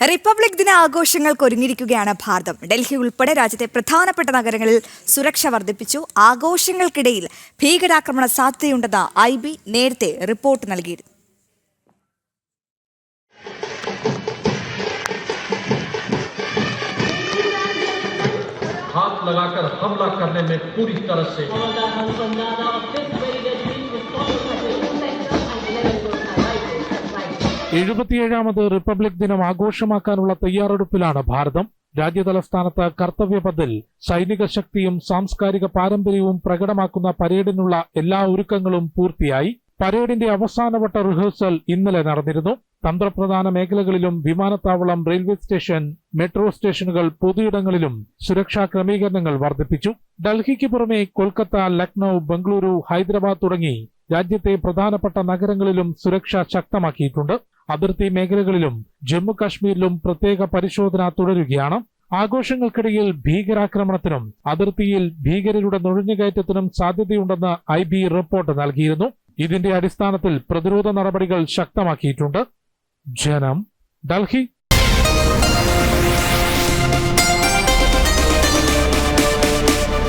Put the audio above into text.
Republic ദിന ആഘോഷങ്ങൾക്ക് ഒരുങ്ങിയിരിക്കുകയാണ് ഭാരതം. ഡൽഹി ഉൾപ്പെടെ രാജ്യത്തെ പ്രധാനപ്പെട്ട നഗരങ്ങളിൽ സുരക്ഷ വർദ്ധിപ്പിച്ചു. ആഘോഷങ്ങൾക്കിടയിൽ ഭീകരാക്രമണ സാധ്യതയുണ്ടെന്ന് IB നേരത്തെ റിപ്പോർട്ട് നൽകിയിരുന്നു. हाथ लगाकर हमला करने में पूरी तरह से 77ാമത് റിപ്പബ്ലിക് ദിനം ആഘോഷമാക്കാനുള്ള തയ്യാറെടുപ്പിലാണ് ഭാരതം. രാജ്യതലസ്ഥാനത്ത് കർത്തവ്യപഥിൽ സൈനിക ശക്തിയും സാംസ്കാരിക പാരമ്പര്യവും പ്രകടമാക്കുന്ന പരേഡിനുള്ള എല്ലാ ഒരുക്കങ്ങളും പൂർത്തിയായി. പരേഡിന്റെ അവസാനവട്ട റിഹേഴ്സൽ ഇന്നലെ നടന്നിരുന്നു. തന്ത്രപ്രധാന മേഖലകളിലും വിമാനത്താവളം, റെയിൽവേ സ്റ്റേഷൻ, മെട്രോ സ്റ്റേഷനുകൾ, പൊതുയിടങ്ങളിലും സുരക്ഷാ ക്രമീകരണങ്ങൾ വർദ്ധിപ്പിച്ചു. ഡൽഹിക്ക് പുറമെ കൊൽക്കത്ത, ലക്നൌ, ബംഗളൂരു, ഹൈദരാബാദ് തുടങ്ങി രാജ്യത്തെ പ്രധാനപ്പെട്ട നഗരങ്ങളിലും സുരക്ഷ ശക്തമാക്കിയിട്ടുണ്ട്. അതിർത്തി മേഖലകളിലും ജമ്മു കാശ്മീരിലും പ്രത്യേക പരിശോധന തുടരുകയാണ്. ആഘോഷങ്ങൾക്കിടയിൽ ഭീകരാക്രമണത്തിനും അതിർത്തിയിൽ ഭീകരരുടെ നുഴഞ്ഞുകയറ്റത്തിനും സാധ്യതയുണ്ടെന്ന് IB റിപ്പോർട്ട് നൽകിയിരുന്നു. ഇതിന്റെ അടിസ്ഥാനത്തിൽ പ്രതിരോധ നടപടികൾ ശക്തമാക്കിയിട്ടുണ്ട്. ജനം, ഡൽഹി.